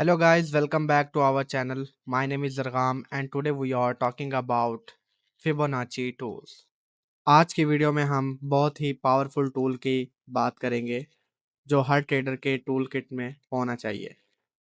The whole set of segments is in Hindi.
Hello guys, welcome back to our channel. My name is Zargam and today we are talking about Fibonacci tools. आज की वीडियो में हम बहुत ही पावरफुल टूल की बात करेंगे जो हर ट्रेडर के टूल किट में होना चाहिए।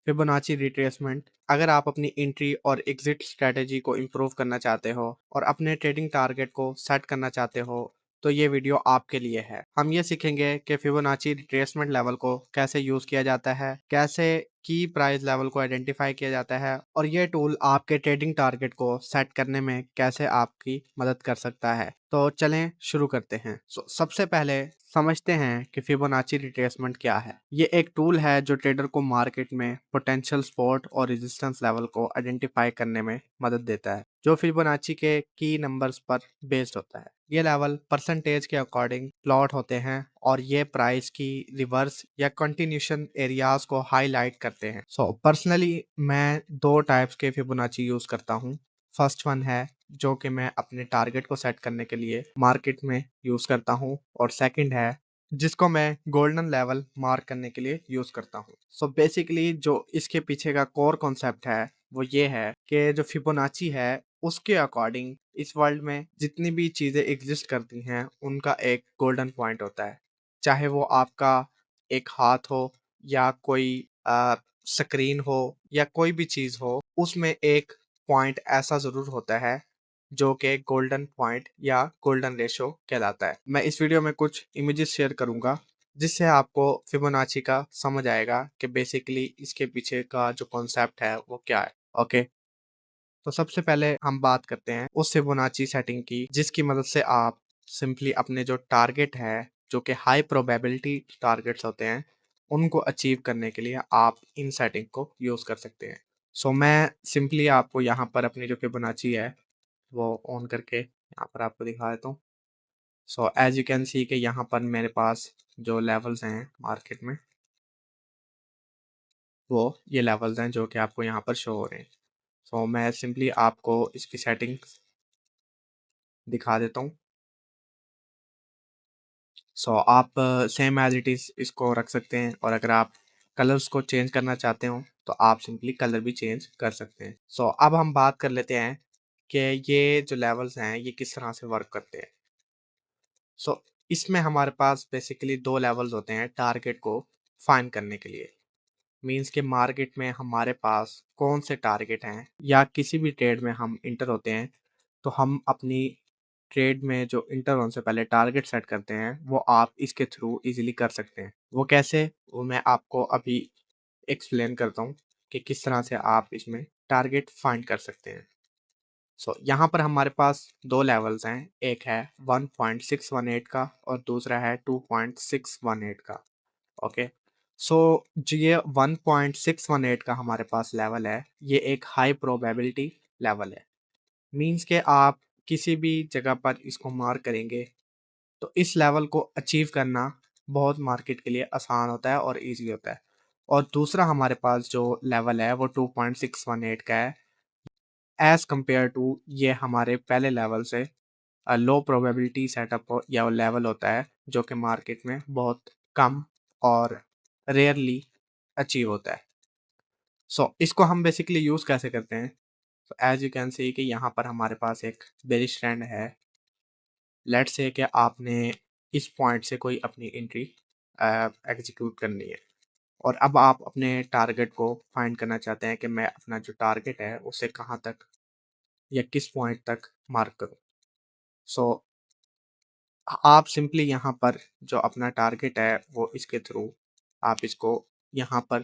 Fibonacci retracement. अगर आप अपनी एंट्री और एग्जिट स्ट्रेटेजी को इम्प्रूव करना चाहते हो और अपने ट्रेडिंग टारगेट को सेट करना चाहते हो तो ये वीडियो आपके लिए है। हम ये सीखेंगे कि फिबोनाची रिट्रेसमेंट लेवल को कैसे यूज किया जाता है, कैसे की प्राइस लेवल को आइडेंटिफाई किया जाता है और ये टूल आपके ट्रेडिंग टारगेट को सेट करने में कैसे आपकी मदद कर सकता है। तो चलें शुरू करते हैं। सबसे पहले समझते हैं कि फिबोनाची रिट्रेसमेंट क्या है। ये एक टूल है जो ट्रेडर को मार्केट में पोटेंशियल सपोर्ट और रेजिस्टेंस लेवल को आइडेंटिफाई करने में मदद देता है जो फिबोनाची के की नंबर्स पर बेस्ड होता है। ये लेवल परसेंटेज के अकॉर्डिंग प्लॉट होते हैं और ये प्राइस की रिवर्स या कंटिन्यूशन एरियाज को हाईलाइट करते हैं। पर्सनली मैं दो टाइप्स के फिबोनाची यूज करता हूँ। फर्स्ट वन है जो कि मैं अपने टारगेट को सेट करने के लिए मार्केट में यूज करता हूँ और सेकंड है जिसको मैं गोल्डन लेवल मार्क करने के लिए यूज करता हूँ। बेसिकली जो इसके पीछे का कोर कॉन्सेप्ट है वो ये है कि जो फिबोनाची है उसके अकॉर्डिंग इस वर्ल्ड में जितनी भी चीजें एग्जिस्ट करती हैं उनका एक गोल्डन पॉइंट होता है। चाहे वो आपका एक हाथ हो या कोई स्क्रीन हो या कोई भी चीज हो, उसमें एक पॉइंट ऐसा जरूर होता है जो कि गोल्डन पॉइंट या गोल्डन रेशो कहलाता है। मैं इस वीडियो में कुछ इमेजेस शेयर करूंगा जिससे आपको फिबोनाची का समझ आएगा कि बेसिकली इसके पीछे का जो कॉन्सेप्ट है वो क्या है। ओके, तो सबसे पहले हम बात करते हैं उस फिबोनाची सेटिंग की जिसकी मदद से आप सिंपली अपने जो टारगेट है जो कि हाई प्रोबेबिलिटी टारगेट्स होते हैं उनको अचीव करने के लिए आप इन सेटिंग को यूज कर सकते हैं। मैं सिंपली आपको यहाँ पर अपनी जो फिबोनाची है वो ऑन करके यहाँ पर आपको दिखा देता हूँ। एज यू कैन सी कि यहाँ पर मेरे पास जो लेवल्स हैं मार्केट में वो ये लेवल्स हैं जो कि आपको यहाँ पर शो हो रहे हैं। मैं सिंपली आपको इसकी सेटिंग्स दिखा देता हूँ। आप सेम एज इट इज़ इसको रख सकते हैं और अगर आप कलर्स को चेंज करना चाहते हो तो आप सिंपली कलर भी चेंज कर सकते हैं। अब हम बात कर लेते हैं कि ये जो लेवल्स हैं ये किस तरह से वर्क करते हैं। इसमें हमारे पास बेसिकली दो लेवल्स होते हैं टारगेट को फाइंड करने के लिए। मींस के मार्केट में हमारे पास कौन से टारगेट हैं या किसी भी ट्रेड में हम इंटर होते हैं तो हम अपनी ट्रेड में जो इंटर होने से पहले टारगेट सेट करते हैं वो आप इसके थ्रू इजीली कर सकते हैं। वो कैसे, वो मैं आपको अभी एक्सप्लेन करता हूँ कि किस तरह से आप इसमें टारगेट फाइंड कर सकते हैं। यहाँ पर हमारे पास दो लेवल्स हैं, एक है 1.618 का और दूसरा है 2.618 का। ओके, जो ये 1.618 का हमारे पास लेवल है ये एक हाई प्रोबेबिलिटी लेवल है। मींस के आप किसी भी जगह पर इसको मार्क करेंगे तो इस लेवल को अचीव करना बहुत मार्केट के लिए आसान होता है और इजी होता है। और दूसरा हमारे पास जो लेवल है वो 2.618 का है। एज कंपेयर टू ये हमारे पहले लेवल से लो प्रोबेबिलिटी सेटअप या लेवल होता है जो कि मार्केट में बहुत कम और रेयरली अचीव होता है। इसको हम बेसिकली यूज कैसे करते हैं। एज यू कैन सी कि यहाँ पर हमारे पास एक बेरिश ट्रेंड है। लेट्स से कि आपने इस पॉइंट से कोई अपनी एंट्री एग्जीक्यूट करनी है और अब आप अपने टारगेट को फाइंड करना चाहते हैं कि मैं अपना जो टारगेट है उसे कहाँ तक या किस पॉइंट तक मार्क करूँ। सो आप सिंपली यहाँ पर जो अपना टारगेट है वो इसके थ्रू आप इसको यहाँ पर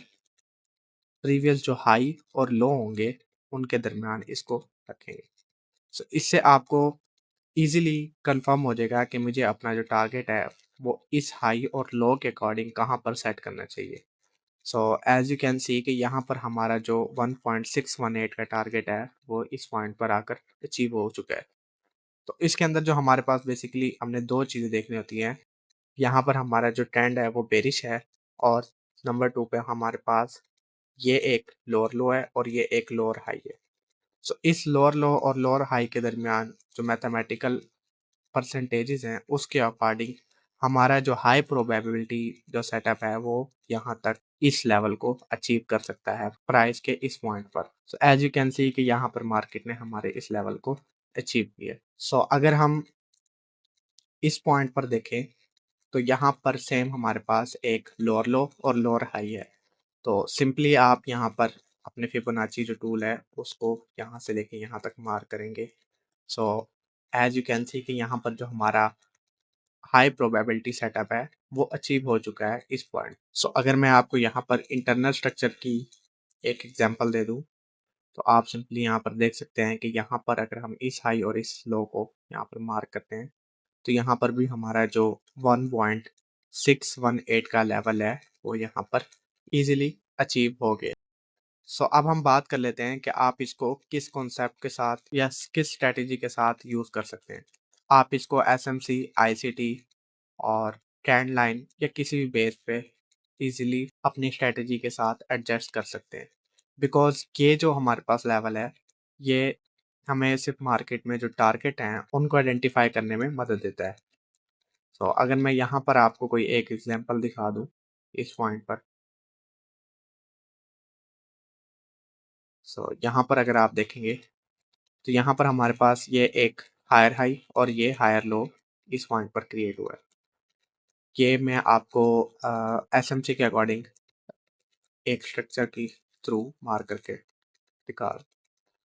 प्रीवियस जो हाई और लो होंगे उनके दरमियान इसको रखेंगे। इससे आपको इजीली कंफर्म हो जाएगा कि मुझे अपना जो टारगेट है वो इस हाई और लो के अकॉर्डिंग कहाँ पर सेट करना चाहिए। एज यू कैन सी कि यहाँ पर हमारा जो 1.618 का टारगेट है वो इस पॉइंट पर आकर अचीव हो चुका है। तो इसके अंदर जो हमारे पास बेसिकली हमने दो चीज़ें देखनी होती हैं। यहाँ पर हमारा जो ट्रेंड है वो बेरिश है और नंबर 2 पे हमारे पास ये एक लोअर लो है और ये एक लोअर हाई है। इस लोअर लो और लोअर हाई के दरमियान जो मैथमेटिकल परसेंटेजेस हैं उसके अकॉर्डिंग हमारा जो हाई प्रोबेबिलिटी जो सेटअप है वो यहाँ तक इस लेवल को अचीव कर सकता है प्राइस के इस पॉइंट पर। So as you can see कि यहाँ पर मार्केट ने हमारे इस लेवल को अचीव किया। सो अगर हम इस पॉइंट पर देखें तो यहाँ पर सेम हमारे पास एक लोअर लो और लोअर हाई है। तो सिंपली आप यहाँ पर अपने फिबोनाची जो टूल है उसको यहाँ से लेके यहाँ तक मार्क करेंगे। So as you can see कि यहाँ पर जो हमारा हाई प्रोबेबिलिटी सेटअप है वो अचीव हो चुका है इस पॉइंट। सो अगर मैं आपको यहाँ पर इंटरनल स्ट्रक्चर की एक एग्जांपल दे दूँ तो आप सिंपली यहाँ पर देख सकते हैं कि यहाँ पर अगर हम इस हाई और इस लो को यहाँ पर मार्क करते हैं तो यहाँ पर भी हमारा जो 1.618 का लेवल है वो यहाँ पर इजीली अचीव हो गया। सो अब हम बात कर लेते हैं कि आप इसको किस कॉन्सेप्ट के साथ या किस स्ट्रेटेजी के साथ यूज़ कर सकते हैं। आप इसको एसएमसी, आईसीटी और ट्रेंड लाइन या किसी भी बेस पे इजीली अपनी स्ट्रेटेजी के साथ एडजस्ट कर सकते हैं। बिकॉज़ ये जो हमारे पास लेवल है ये हमें सिर्फ मार्केट में जो टारगेट हैं उनको आइडेंटिफाई करने में मदद देता है। तो अगर मैं यहाँ पर आपको कोई एक एग्जांपल दिखा दूँ इस पॉइंट पर, सो यहाँ पर अगर आप देखेंगे तो यहाँ पर हमारे पास ये एक हायर हाई और ये हायर लो इस पॉइंट पर क्रिएट हुआ है। ये मैं आपको एसएमसी के अकॉर्डिंग एक स्ट्रक्चर की थ्रू मार करके दिखा रहा हूँ।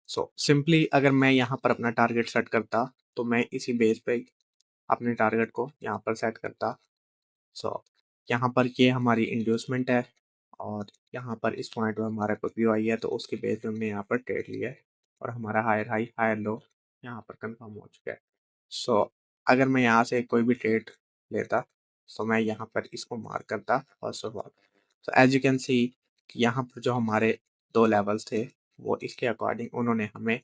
सो सिंपली अगर मैं यहाँ पर अपना टारगेट सेट करता तो मैं इसी बेस पे अपने टारगेट को यहाँ पर सेट करता। सो यहाँ पर ये हमारी इंड्यूसमेंट है और यहाँ पर इस पॉइंट पर हमारा कोई व्यू आई है तो उसके बेस पे हमने यहाँ पर ट्रेड लिया है और हमारा हायर हाई हायर लो यहाँ पर कंफर्म हो चुका है। सो अगर मैं यहाँ से कोई भी ट्रेड लेता तो मैं यहाँ पर इसको मार्क करता first of all. So as you can see यहाँ पर जो हमारे दो लेवल्स थे वो इसके अकॉर्डिंग उन्होंने हमें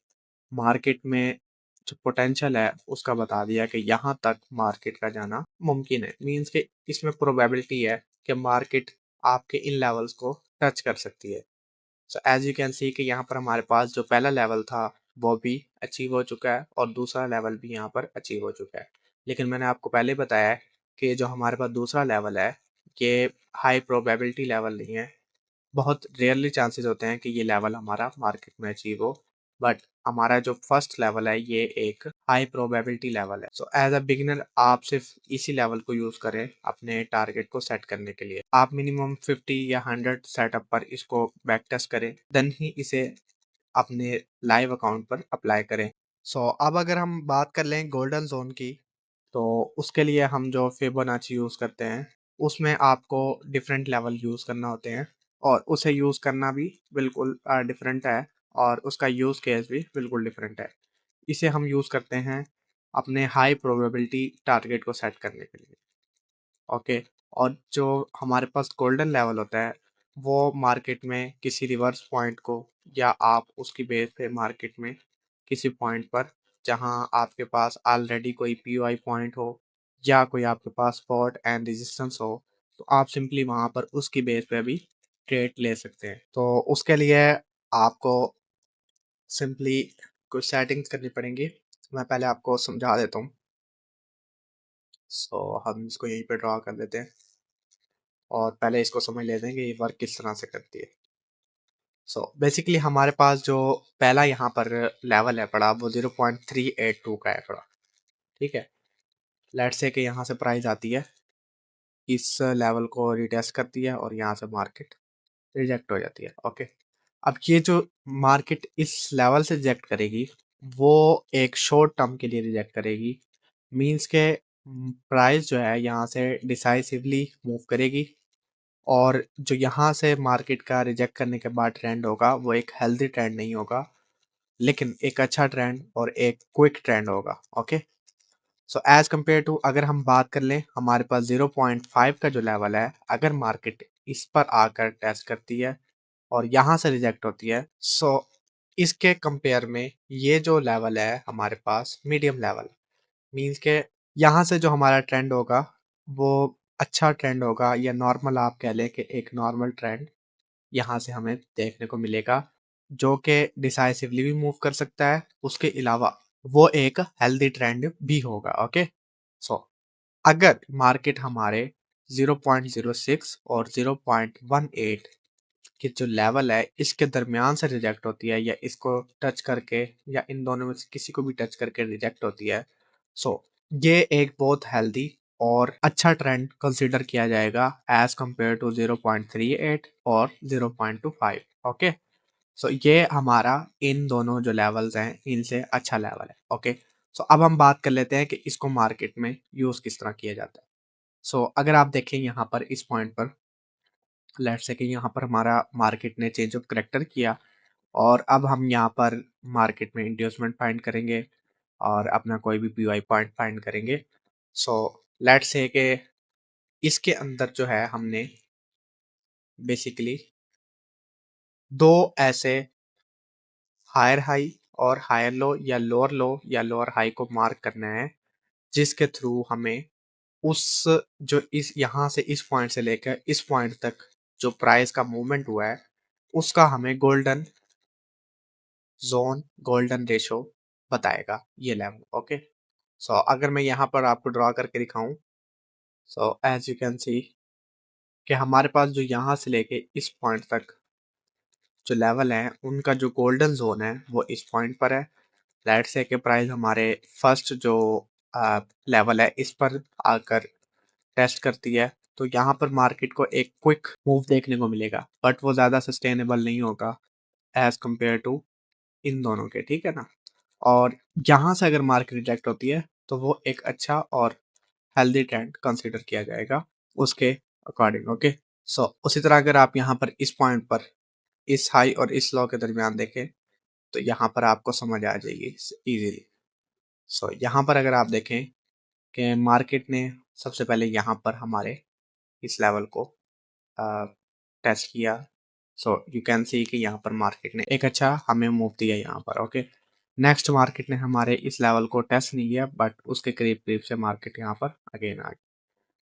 मार्केट में जो पोटेंशियल है उसका बता दिया कि यहाँ तक मार्केट का जाना मुमकिन है। मीन्स कि इसमें प्रोबेबिलिटी है कि मार्केट आपके इन लेवल्स को टच कर सकती है। So as you can see कि यहाँ पर हमारे पास जो पहला लेवल था वो भी अचीव हो चुका है और दूसरा लेवल भी यहाँ पर अचीव हो चुका है। लेकिन मैंने आपको पहले बताया है कि जो हमारे पास दूसरा लेवल है ये हाई प्रोबेबिलिटी लेवल नहीं है। बहुत रेयरली चांसेस होते हैं कि ये लेवल हमारा मार्केट में अचीव हो, बट हमारा जो फर्स्ट लेवल है ये एक हाई प्रोबेबिलिटी लेवल है। सो एज अ बिगिनर आप सिर्फ इसी लेवल को यूज करें अपने टारगेट को सेट करने के लिए। आप मिनिमम 50 या 100 सेटअप पर इसको बैक टेस्ट करें, देन ही इसे अपने लाइव अकाउंट पर अप्लाई करें। सो अब अगर हम बात कर लें गोल्डन जोन की तो उसके लिए हम जो फिबोनाची यूज़ करते हैं उसमें आपको डिफरेंट लेवल यूज़ करना होते हैं और उसे यूज़ करना भी बिल्कुल डिफरेंट है और उसका यूज़ केस भी बिल्कुल डिफरेंट है। इसे हम यूज़ करते हैं अपने हाई प्रोबेबिलिटी टारगेट को सेट करने के लिए। ओके। और जो हमारे पास गोल्डन लेवल होता है वो मार्केट में किसी रिवर्स पॉइंट को या आप उसकी बेस पे मार्केट में किसी पॉइंट पर जहां आपके पास ऑलरेडी कोई पीओआई पॉइंट हो या कोई आपके पास सपोर्ट एंड रेजिस्टेंस हो तो आप सिंपली वहां पर उसकी बेस पे भी ट्रेड ले सकते हैं। तो उसके लिए आपको सिंपली कुछ सेटिंग्स करनी पड़ेंगी। मैं पहले आपको समझा देता हूँ। सो हम इसको यहीं पे ड्रॉ कर लेते हैं और पहले इसको समझ लेते हैं कि ये वर्क किस तरह से करती है। सो बेसिकली हमारे पास जो पहला यहाँ पर लेवल है पड़ा वो 0.382 का है पड़ा। ठीक है। लेट्स से कि यहाँ से प्राइस आती है, इस लेवल को रिटेस्ट करती है और यहाँ से मार्केट रिजेक्ट हो जाती है। ओके। अब ये जो मार्केट इस लेवल से रिजेक्ट करेगी वो एक शॉर्ट टर्म के लिए रिजेक्ट करेगी। मीन्स के प्राइस जो है यहाँ से डिसाइसिवली मूव करेगी और जो यहाँ से मार्केट का रिजेक्ट करने के बाद ट्रेंड होगा वो एक हेल्दी ट्रेंड नहीं होगा लेकिन एक अच्छा ट्रेंड और एक क्विक ट्रेंड होगा। Okay. So as compare to अगर हम बात कर लें हमारे पास 0.5 का जो लेवल है अगर मार्केट इस पर आकर टेस्ट करती है और यहाँ से रिजेक्ट होती है सो इसके कंपेयर में ये जो लेवल है हमारे पास मीडियम लेवल मीन्स के यहाँ से जो हमारा ट्रेंड होगा वो अच्छा ट्रेंड होगा या नॉर्मल आप कह लें कि एक नॉर्मल ट्रेंड यहाँ से हमें देखने को मिलेगा जो कि डिसाइसिवली भी मूव कर सकता है। उसके अलावा वो एक हेल्दी ट्रेंड भी होगा। ओके। सो अगर मार्केट हमारे 0.06 और 0.18 की जो लेवल है इसके दरमियान से रिजेक्ट होती है, या इसको टच करके या इन दोनों में से किसी को भी टच करके रिजेक्ट होती है, सो ये एक बहुत हेल्दी और अच्छा ट्रेंड कंसीडर किया जाएगा एज कंपेयर टू 0.38 और 0.25। ओके, सो ये हमारा इन दोनों जो लेवल्स हैं इनसे अच्छा लेवल है। ओके, सो अब हम बात कर लेते हैं कि इसको मार्केट में यूज किस तरह किया जाता है। सो अगर आप देखें यहाँ पर इस पॉइंट पर, लेट्स से कि यहाँ पर हमारा मार्केट ने चेंज ऑफ करेक्टर किया और अब हम यहाँ पर मार्केट में इंड्यूसमेंट फाइंड करेंगे और अपना कोई भी पीवाई पॉइंट फाइंड करेंगे। सो लेट्स से कि इसके अंदर जो है हमने बेसिकली दो ऐसे हायर हाई और हायर लो या लोअर हाई को मार्क करना है, जिसके थ्रू हमें उस जो इस यहाँ से इस पॉइंट से लेकर इस पॉइंट तक जो प्राइस का मूवमेंट हुआ है उसका हमें गोल्डन जोन, गोल्डन रेशो बताएगा ये लेवल। ओके, सो अगर मैं यहाँ पर आपको ड्रॉ करके दिखाऊं, so as you can see कि हमारे पास जो यहाँ से लेके इस पॉइंट तक जो लेवल है उनका जो गोल्डन जोन है वो इस पॉइंट पर है। लेट्स से कि प्राइस हमारे फर्स्ट जो लेवल है इस पर आकर टेस्ट करती है, तो यहाँ पर मार्केट को एक क्विक मूव देखने को मिलेगा, बट वो ज़्यादा सस्टेनेबल नहीं होगा एज कंपेयर टू इन दोनों के, ठीक है ना। और यहाँ से अगर मार्केट रिजेक्ट होती है तो वो एक अच्छा और हेल्दी ट्रेंड कंसीडर किया जाएगा उसके अकॉर्डिंग। ओके, सो उसी तरह अगर आप यहाँ पर इस पॉइंट पर इस हाई और इस लो के दरमियान देखें तो यहाँ पर आपको समझ आ जाएगी इजीली। सो यहाँ पर अगर आप देखें कि मार्केट ने सबसे पहले यहाँ पर हमारे इस लेवल को टेस्ट किया, सो यू कैन सी कि यहाँ पर मार्केट ने एक अच्छा हमें मूव दिया यहाँ पर। ओके, नेक्स्ट मार्केट ने हमारे इस लेवल को टेस्ट नहीं किया, बट उसके करीब करीब से मार्केट यहाँ पर अगेन आ गई।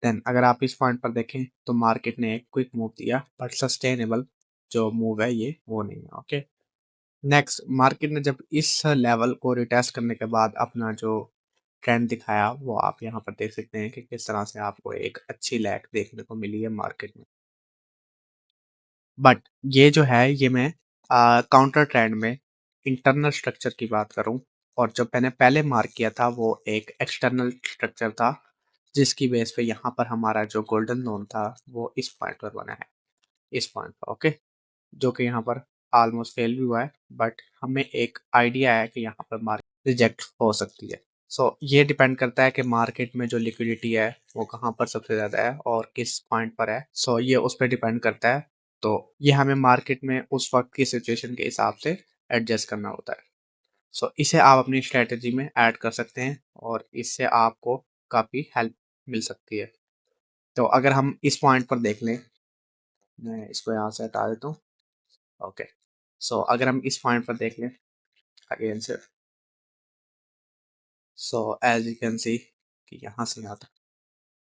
देन अगर आप इस पॉइंट पर देखें तो मार्केट ने एक क्विक मूव दिया, बट सस्टेनेबल जो मूव है ये वो नहीं है। ओके, नेक्स्ट मार्केट ने जब इस लेवल को रिटेस्ट करने के बाद अपना जो ट्रेंड दिखाया वो आप यहाँ पर देख सकते हैं कि किस तरह से आपको एक अच्छी लैग देखने को मिली है मार्केट में। बट ये जो है ये मैं काउंटर ट्रेंड में इंटरनल स्ट्रक्चर की बात करूं, और जो मैंने पहले मार्क किया था वो एक एक्सटर्नल स्ट्रक्चर था, जिसकी बेस पे यहाँ पर हमारा जो गोल्डन जोन था वो इस पॉइंट पर बना है, इस पॉइंट पर। ओके, जो कि यहाँ पर ऑलमोस्ट फेल भी हुआ है, बट हमें एक आइडिया है कि यहाँ पर मार्केट रिजेक्ट हो सकती है। सो ये डिपेंड करता है कि मार्केट में जो लिक्विडिटी है वो कहाँ पर सबसे ज़्यादा है और किस पॉइंट पर है। सो ये उस पर डिपेंड करता है, तो ये हमें मार्केट में उस वक्त की सिचुएशन के हिसाब से एडजस्ट करना होता है। सो इसे आप अपनी स्ट्रेटजी में ऐड कर सकते हैं और इससे आपको काफ़ी हेल्प मिल सकती है। तो अगर हम इस पॉइंट पर देख लें, मैं इसको यहाँ से हटा देता हूँ। ओके, सो अगर हम इस पॉइंट पर देख लें अगेन से, so as you can see कि यहाँ से आता है,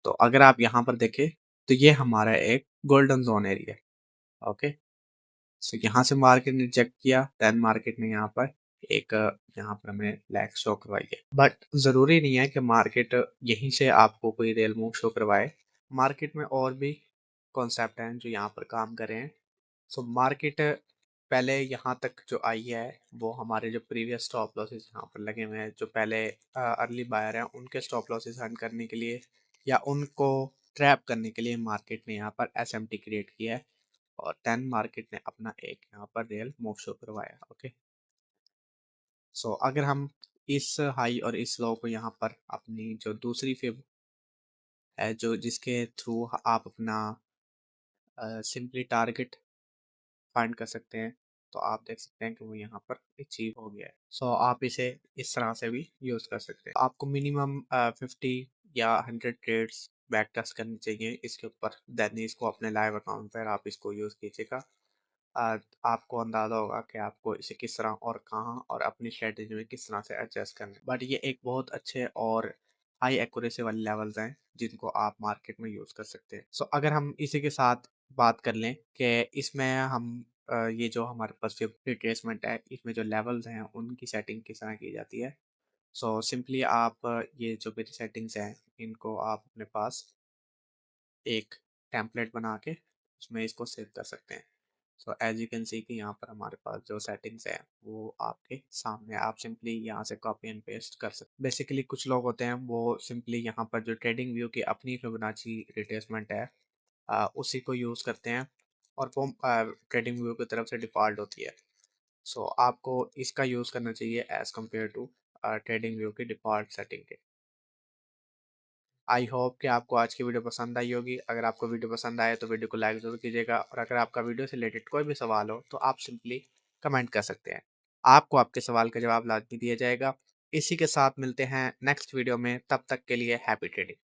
तो अगर आप यहाँ पर देखें तो ये हमारा एक गोल्डन जोन एरिया है। ओके, सो यहाँ से मार्केट ने रिजेक्ट किया, देन मार्केट ने यहाँ पर एक यहाँ पर हमें लैग शो करवाई है, बट ज़रूरी नहीं है कि मार्केट यहीं से आपको कोई रियल मूव शो करवाए। मार्केट में और भी कॉन्सेप्ट हैं जो यहाँ पर काम कर रहे हैं। सो मार्केट पहले यहाँ तक जो आई है वो हमारे जो प्रीवियस स्टॉप लॉसेस यहाँ पर लगे हुए हैं, जो पहले अर्ली बायर हैं उनके स्टॉप लॉसेस हंट करने के लिए या उनको ट्रैप करने के लिए मार्केट ने यहाँ पर एसएमटी क्रिएट किया है, और देन मार्केट ने अपना एक यहाँ पर रियल मूव शो करवाया। ओके, सो अगर हम इस हाई और इस लो को यहाँ पर अपनी जो दूसरी फेव है जो जिसके थ्रू आप अपना सिंपली टारगेट फाइंड कर सकते हैं, तो आप देख सकते हैं कि वो यहाँ पर अचीव हो गया है। सो आप इसे इस तरह से भी यूज़ कर सकते हैं। आपको मिनिमम 50 या 100 ट्रेड्स बैक टेस्ट करनी चाहिए इसके ऊपर, देन इसको अपने लाइव अकाउंट पर आप इसको यूज़ कीजिएगा। आपको अंदाज़ा होगा कि आपको इसे किस तरह और कहाँ और अपनी स्ट्रेटजी में किस तरह से एडजस्ट करना है। बट ये एक बहुत अच्छे और हाई एक्यूरेसी वाले लेवल्स हैं जिनको आप मार्केट में यूज़ कर सकते हैं। सो अगर हम इसी के साथ बात कर लें कि इसमें हम ये जो हमारे पास रिट्रेसमेंट है इसमें जो लेवल्स हैं उनकी सेटिंग किस तरह की जाती है। सो सिंपली आप ये जो मेरी सेटिंग्स हैं इनको आप अपने पास एक टेम्पलेट बना के उसमें इसको सेव कर सकते हैं। So as you can see कि यहाँ पर हमारे पास जो सेटिंग्स है वो आपके सामने, आप सिंपली यहाँ से कॉपी एंड पेस्ट कर सकते। बेसिकली कुछ लोग होते हैं वो सिंपली यहाँ पर जो ट्रेडिंग व्यू की अपनी फिबोनाची रिट्रेसमेंट है उसी को यूज़ करते हैं और वो ट्रेडिंग व्यू की तरफ से डिफ़ॉल्ट होती है। सो आपको इसका यूज़ करना चाहिए as compare to trading view की डिफ़ॉल्ट सेटिंग के। आई होप कि आपको आज की वीडियो पसंद आई होगी। अगर आपको वीडियो पसंद आए तो वीडियो को लाइक ज़रूर कीजिएगा और अगर आपका वीडियो से रिलेटेड कोई भी सवाल हो तो आप सिंपली कमेंट कर सकते हैं। आपको आपके सवाल का जवाब लाज़मी दिया जाएगा। इसी के साथ मिलते हैं नेक्स्ट वीडियो में, तब तक के लिए हैप्पी ट्रेडिंग।